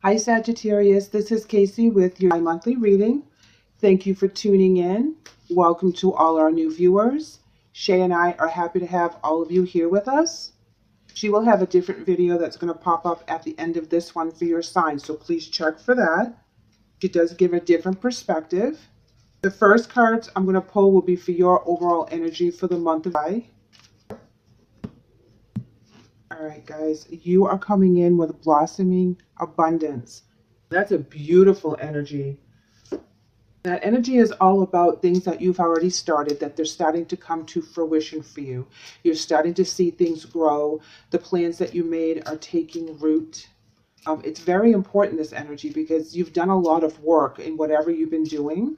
Hi Sagittarius, this is Casey with your monthly reading. Thank you for tuning in. Welcome to all our new viewers. Shay and I are happy to have all of you here with us. She will have a different video that's going to pop up at the end of this one for your sign, so please check for that. She does give a different perspective. The first cards I'm going to pull will be for your overall energy for the month of July. All right, guys, you are coming in with blossoming abundance. That's a beautiful energy. That energy is all about things that you've already started, that they're starting to come to fruition for you. You're starting to see things grow. The plans that you made are taking root. It's very important, this energy, because you've done a lot of work in whatever you've been doing,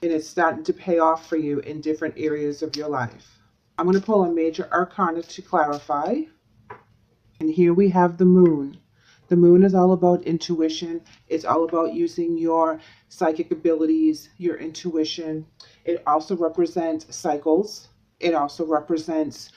and it's starting to pay off for you in different areas of your life. I'm going to pull a major arcana to clarify. And here we have the moon. The moon is all about intuition. It's all about using your psychic abilities, your intuition. It also represents cycles. It also represents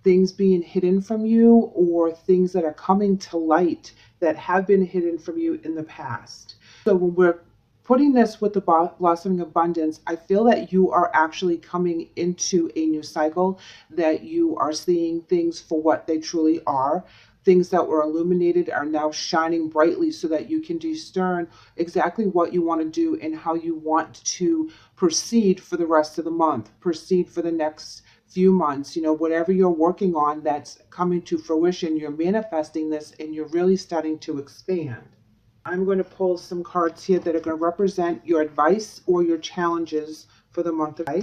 things being hidden from you, or things that are coming to light that have been hidden from you in the past. So when we're putting this with the blossoming abundance, I feel that you are actually coming into a new cycle, that you are seeing things for what they truly are. Things that were illuminated are now shining brightly, so that you can discern exactly what you want to do and how you want to proceed for the rest of the month, proceed for the next few months. You know, whatever you're working on that's coming to fruition, you're manifesting this and you're really starting to expand. I'm going to pull some cards here that are going to represent your advice or your challenges for the month of May.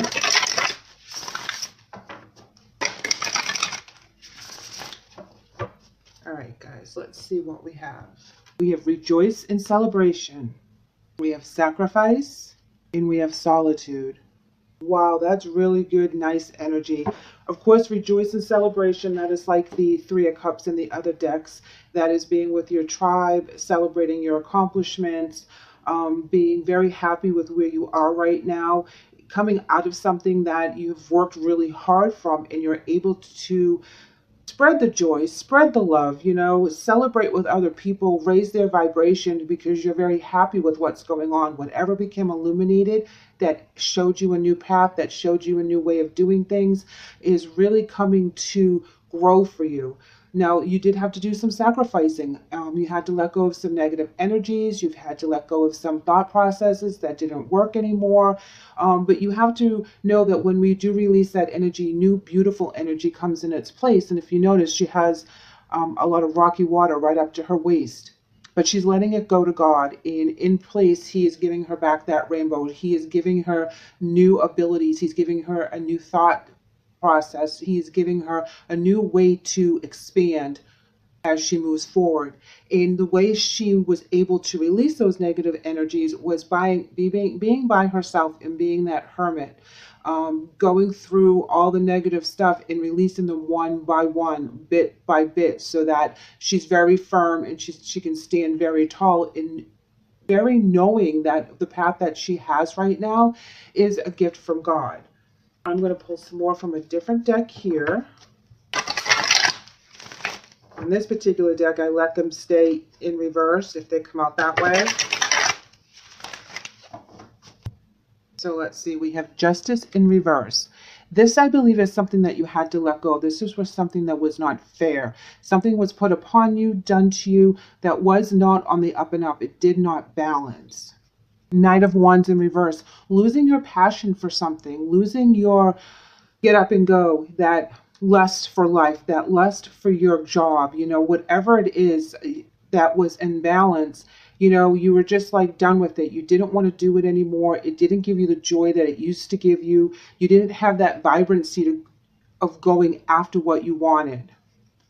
All right, guys, let's see what we have. We have rejoice and celebration. We have sacrifice, and we have solitude. Wow, that's really good, nice energy. Of course, rejoice and celebration, that is like the Three of Cups in the other decks. That is being with your tribe, celebrating your accomplishments, being very happy with where you are right now, coming out of something that you've worked really hard from, and you're able to spread the joy, spread the love, you know, celebrate with other people, raise their vibration, because you're very happy with what's going on. Whatever became illuminated that showed you a new path, that showed you a new way of doing things, is really coming to grow for you. Now, you did have to do some sacrificing. You had to let go of some negative energies. You've had to let go of some thought processes that didn't work anymore. But you have to know that when we do release that energy, new beautiful energy comes in its place. And if you notice, she has a lot of rocky water right up to her waist. But she's letting it go to God. And in place, He is giving her back that rainbow. He is giving her new abilities. He's giving her a new thought process. He's giving her a new way to expand as she moves forward. And the way she was able to release those negative energies was by being by herself and being that hermit, going through all the negative stuff and releasing them one by one, bit by bit, so that she's very firm and she can stand very tall, in very knowing that the path that she has right now is a gift from God. I'm going to pull some more from a different deck here. On this particular deck, I let them stay in reverse if they come out that way. So let's see, we have justice in reverse. This, I believe, is something that you had to let go. This was something that was not fair. Something was put upon you, done to you, that was not on the up and up. It did not balance. Knight of Wands in reverse. Losing your passion for something, losing your get up and go, that lust for life, that lust for your job, you know, whatever it is that was in balance, you know, you were just like done with it. You didn't want to do it anymore. It didn't give you the joy that it used to give you. You didn't have that vibrancy of going after what you wanted.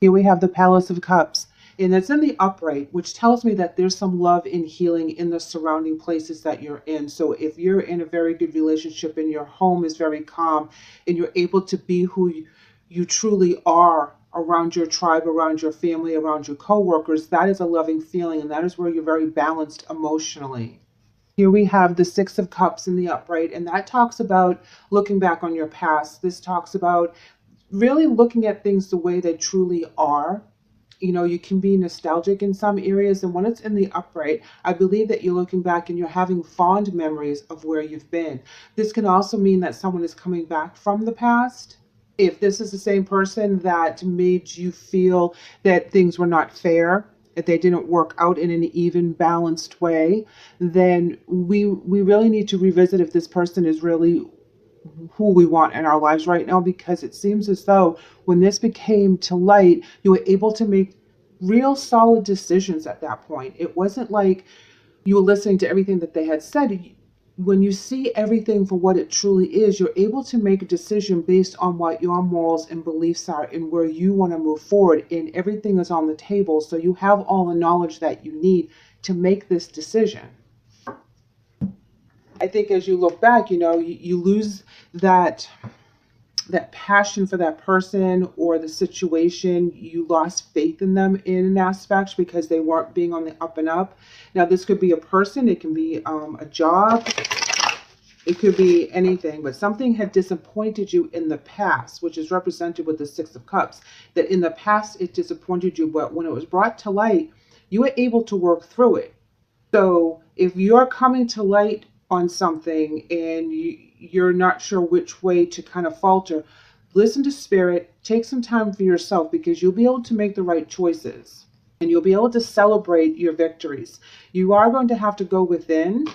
Here we have the Palace of Cups, and it's in the upright, which tells me that there's some love and healing in the surrounding places that you're in. So if you're in a very good relationship and your home is very calm and you're able to be who you truly are around your tribe, around your family, around your coworkers, that is a loving feeling, and that is where you're very balanced emotionally. Here we have the Six of Cups in the upright, and that talks about looking back on your past. This talks about really looking at things the way they truly are, You know, you can be nostalgic in some areas, and when it's in the upright, I believe that you're looking back and you're having fond memories of where you've been. This can also mean that someone is coming back from the past. If this is the same person that made you feel that things were not fair, that they didn't work out in an even balanced way, then we really need to revisit if this person is really who we want in our lives right now, because it seems as though when this became to light, you were able to make real solid decisions at that point. It wasn't like you were listening to everything that they had said. When you see everything for what it truly is, you're able to make a decision based on what your morals and beliefs are and where you want to move forward, and everything is on the table. So you have all the knowledge that you need to make this decision. I think as you look back, you know, you lose that passion for that person or the situation. You lost faith in them in an aspect because they weren't being on the up and up. Now, this could be a person, it can be a job, it could be anything, but something had disappointed you in the past, which is represented with the Six of Cups, that in the past it disappointed you, but when it was brought to light, you were able to work through it. So if you're coming to light on something and you're not sure which way to kind of falter, listen to spirit, take some time for yourself, because you'll be able to make the right choices and you'll be able to celebrate your victories. You are going to have to go within,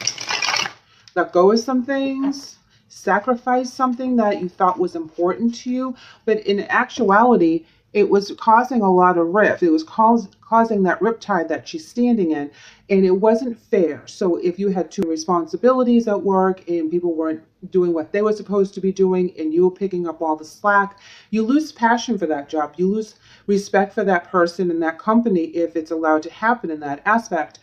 let go of some things, sacrifice something that you thought was important to you, but in actuality, it was causing a lot of rift. It was causing that riptide that she's standing in, and it wasn't fair. So if you had two responsibilities at work and people weren't doing what they were supposed to be doing and you were picking up all the slack, you lose passion for that job. You lose respect for that person and that company if it's allowed to happen in that aspect.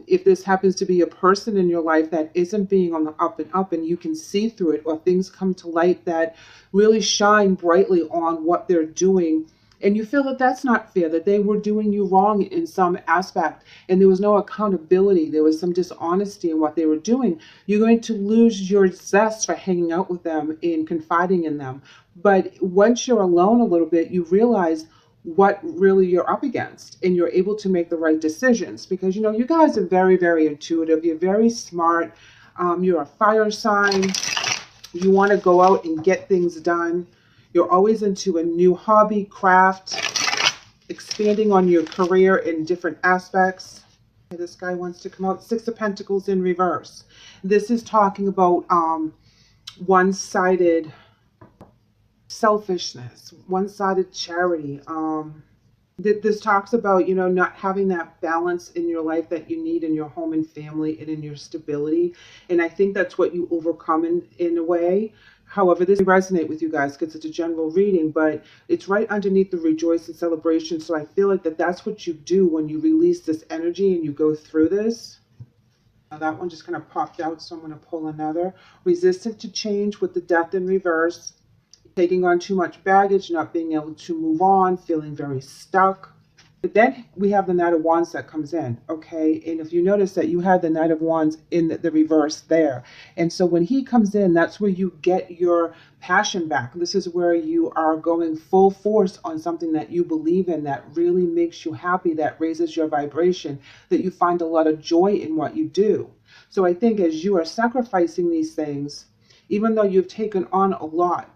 If this happens to be a person in your life that isn't being on the up and you can see through it, or things come to light that really shine brightly on what they're doing, and you feel that that's not fair, that they were doing you wrong in some aspect and there was no accountability, there was some dishonesty in what they were doing, you're going to lose your zest for hanging out with them and confiding in them. But once you're alone a little bit, you realize what really you're up against and you're able to make the right decisions, because you know you guys are very, very intuitive, you're very smart, you're a fire sign, you want to go out and get things done, you're always into a new hobby, craft, expanding on your career in different aspects. Okay, this guy wants to come out. Six of Pentacles in reverse. This is talking about one-sided selfishness, one-sided charity. This talks about, you know, not having that balance in your life that you need in your home and family and in your stability. And I think that's what you overcome in a way. However, this may resonate with you guys because it's a general reading, but it's right underneath the rejoice and celebration. So I feel like that's what you do when you release this energy and you go through this. Now that one just kind of popped out, so I'm going to pull another. Resistant to change with the Death in reverse. Taking on too much baggage, not being able to move on, feeling very stuck. But then we have the Knight of Wands that comes in, okay? And if you notice that you had the Knight of Wands in the reverse there. And so when he comes in, that's where you get your passion back. This is where you are going full force on something that you believe in, that really makes you happy, that raises your vibration, that you find a lot of joy in what you do. So I think as you are sacrificing these things, even though you've taken on a lot,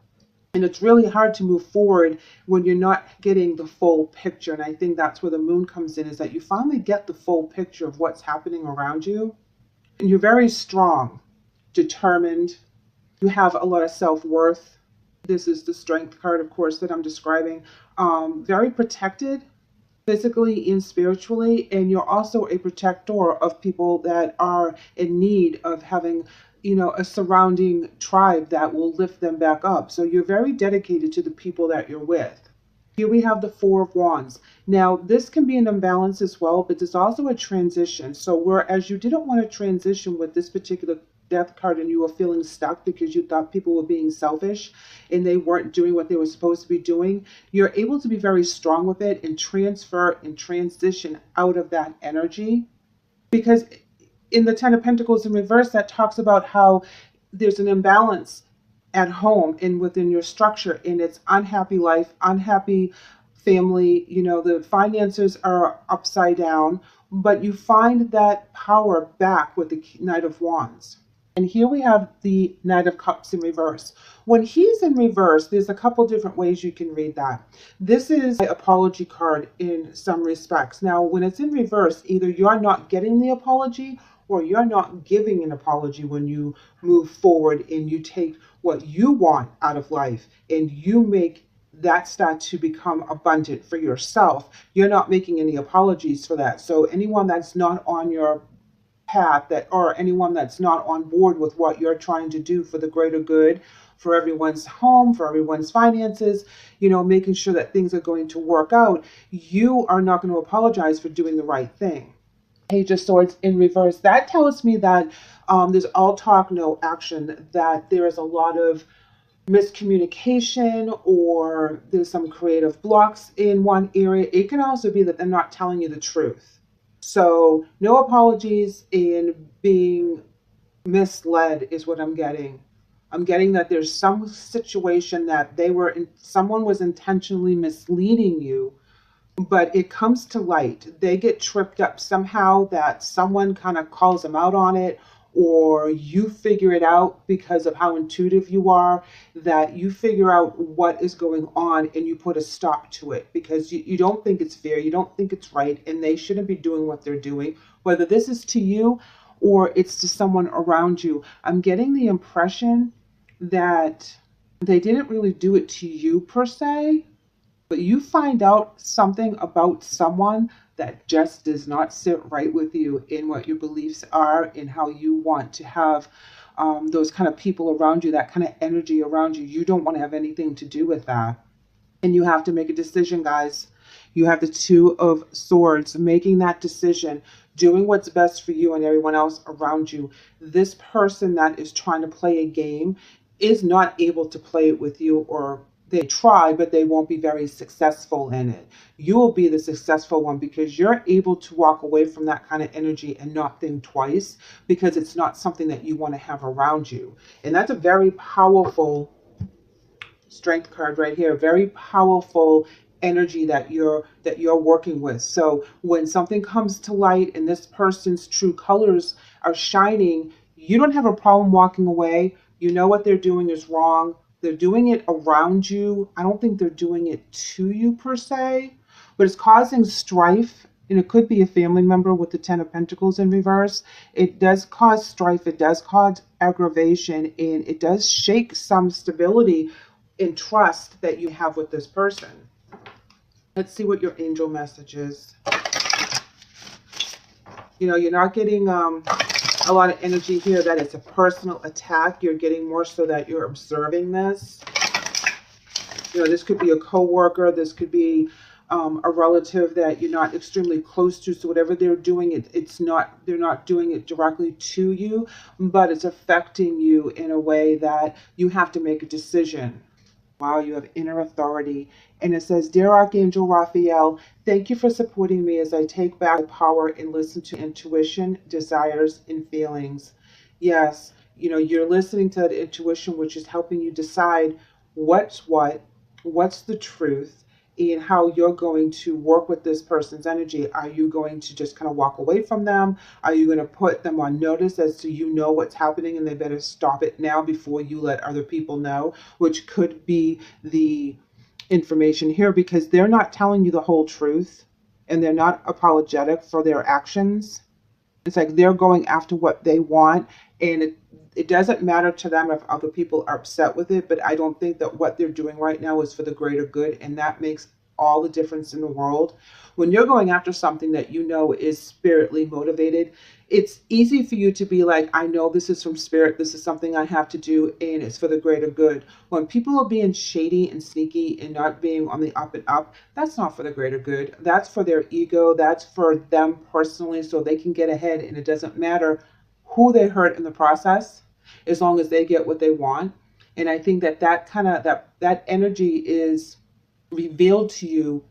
and it's really hard to move forward when you're not getting the full picture. And I think that's where the moon comes in, is that you finally get the full picture of what's happening around you. And you're very strong, determined. You have a lot of self-worth. This is the Strength card, of course, that I'm describing. Very protected, physically and spiritually. And you're also a protector of people that are in need of having, you know, a surrounding tribe that will lift them back up. So you're very dedicated to the people that you're with. Here we have the Four of Wands. Now, this can be an imbalance as well, but there's also a transition. So whereas you didn't want to transition with this particular Death card and you were feeling stuck because you thought people were being selfish and they weren't doing what they were supposed to be doing, you're able to be very strong with it and transfer and transition out of that energy. Because in the Ten of Pentacles in reverse, that talks about how there's an imbalance at home and within your structure, and it's unhappy life, unhappy family, the finances are upside down, but you find that power back with the Knight of Wands. And here we have the Knight of Cups in reverse. When he's in reverse, there's a couple different ways you can read that. This is an apology card in some respects. Now, when it's in reverse, either you're not getting the apology or you're not giving an apology when you move forward and you take what you want out of life and you make that start to become abundant for yourself. You're not making any apologies for that. So anyone that's not on your path, that or anyone that's not on board with what you're trying to do for the greater good, for everyone's home, for everyone's finances, making sure that things are going to work out, you are not going to apologize for doing the right thing. Page of Swords in reverse, that tells me that there's all talk, no action, that there is a lot of miscommunication or there's some creative blocks in one area. It can also be that they're not telling you the truth. So no apologies in being misled is what I'm getting. I'm getting that there's some situation that someone was intentionally misleading you, but it comes to light. They get tripped up somehow, that someone kind of calls them out on it, or you figure it out because of how intuitive you are, that you figure out what is going on and you put a stop to it because you don't think it's fair, you don't think it's right, and they shouldn't be doing what they're doing, whether this is to you or it's to someone around you. I'm getting the impression that they didn't really do it to you per se, but you find out something about someone that just does not sit right with you in what your beliefs are, in how you want to have those kind of people around you, that kind of energy around you. You don't want to have anything to do with that. And you have to make a decision, guys. You have the Two of Swords, making that decision, doing what's best for you and everyone else around you. This person that is trying to play a game is not able to play it with you, or they try, but they won't be very successful in it. You will be the successful one because you're able to walk away from that kind of energy and not think twice, because it's not something that you want to have around you. And that's a very powerful Strength card right here. Very powerful energy that you're working with. So when something comes to light and this person's true colors are shining, you don't have a problem walking away. You know what they're doing is wrong. They're doing it around you. I don't think they're doing it to you per se, but it's causing strife. And it could be a family member with the Ten of Pentacles in reverse. It does cause strife. It does cause aggravation. And it does shake some stability and trust that you have with this person. Let's see what your angel message is. You're not getting a lot of energy here that it's a personal attack. You're getting more so that you're observing this. This could be a coworker. This could be a relative that you're not extremely close to. So whatever they're doing, they're not doing it directly to you, but it's affecting you in a way that you have to make a decision. Wow, you have inner authority. And it says, Dear Archangel Raphael, thank you for supporting me as I take back my power and listen to intuition, desires, and feelings. Yes, you're listening to that intuition, which is helping you decide what's the truth, and how you're going to work with this person's energy. Are you going to just kind of walk away from them? Are you going to put them on notice as to what's happening and they better stop it now before you let other people know, which could be the information here, because they're not telling you the whole truth and they're not apologetic for their actions. It's like they're going after what they want, and it doesn't matter to them if other people are upset with it, but I don't think that what they're doing right now is for the greater good, and that makes all the difference in the world. When you're going after something that is spiritly motivated, it's easy for you to be like, I know this is from spirit, this is something I have to do, and it's for the greater good. When people are being shady and sneaky and not being on the up and up, that's not for the greater good. That's for their ego. That's for them personally, so they can get ahead, and it doesn't matter who they hurt in the process, as long as they get what they want. And I think that energy is revealed to you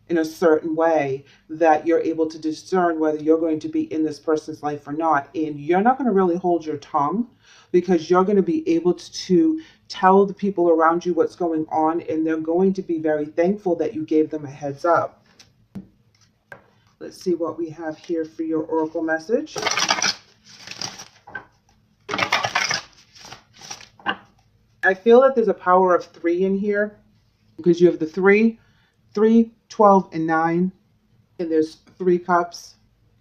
in a certain way that you're able to discern whether you're going to be in this person's life or not. And you're not going to really hold your tongue, because you're going to be able to tell the people around you what's going on, and they're going to be very thankful that you gave them a heads up. Let's see what we have here for your oracle message. I feel that there's a power of 3 in here, because you have the 3, 12, and 9, and there's 3 cups.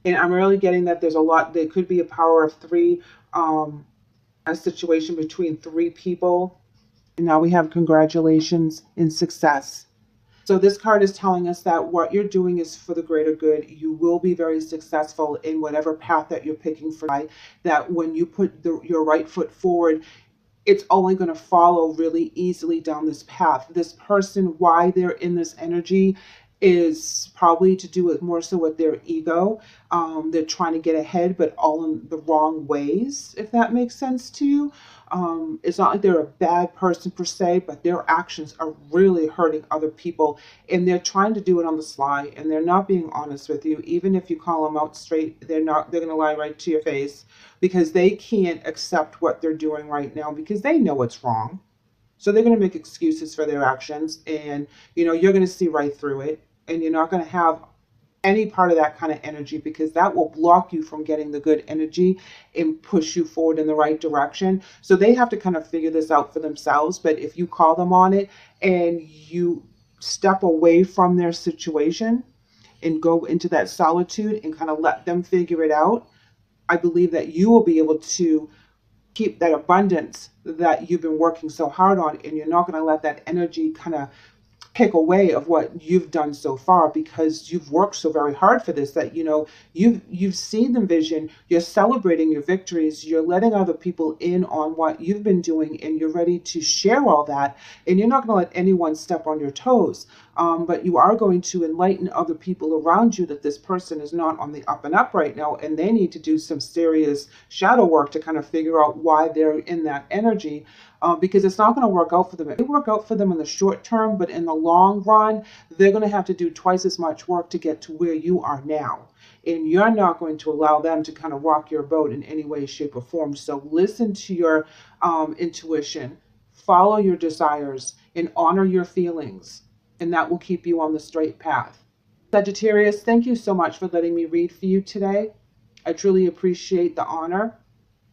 And I'm really getting that there's a lot, there could be a power of 3, a situation between 3 people. And now we have congratulations and success. So this card is telling us that what you're doing is for the greater good. You will be very successful in whatever path that you're picking for life. That when you put your right foot forward, it's only going to follow really easily down this path. This person, why they're in this energy, is probably to do with more so with their ego. They're trying to get ahead, but all in the wrong ways, if that makes sense to you. It's not like they're a bad person per se, but their actions are really hurting other people, and they're trying to do it on the sly, and they're not being honest with you. Even if you call them out straight, they're going to lie right to your face, because they can't accept what they're doing right now, because they know it's wrong. So they're going to make excuses for their actions, and you're going to see right through it, and you're not going to have any part of that kind of energy, because that will block you from getting the good energy and push you forward in the right direction. So they have to kind of figure this out for themselves. But if you call them on it and you step away from their situation and go into that solitude and kind of let them figure it out, I believe that you will be able to keep that abundance that you've been working so hard on, and you're not going to let that energy kind of pick away of what you've done so far, because you've worked so very hard for this, that you've seen the vision, you're celebrating your victories, you're letting other people in on what you've been doing, and you're ready to share all that, and you're not going to let anyone step on your toes. But you are going to enlighten other people around you that this person is not on the up and up right now, and they need to do some serious shadow work to kind of figure out why they're in that energy. Because it's not going to work out for them. It may work out for them in the short term, but in the long run, they're going to have to do twice as much work to get to where you are now. And you're not going to allow them to kind of rock your boat in any way, shape, or form. So listen to your intuition, follow your desires, and honor your feelings. And that will keep you on the straight path. Sagittarius, thank you so much for letting me read for you today. I truly appreciate the honor.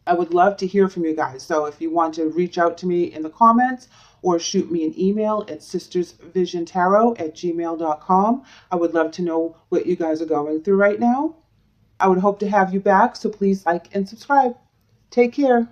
I would love to hear from you guys. So if you want to reach out to me in the comments or shoot me an email at sistersvisiontarot@gmail.com. I would love to know what you guys are going through right now. I would hope to have you back, so please like and subscribe. Take care.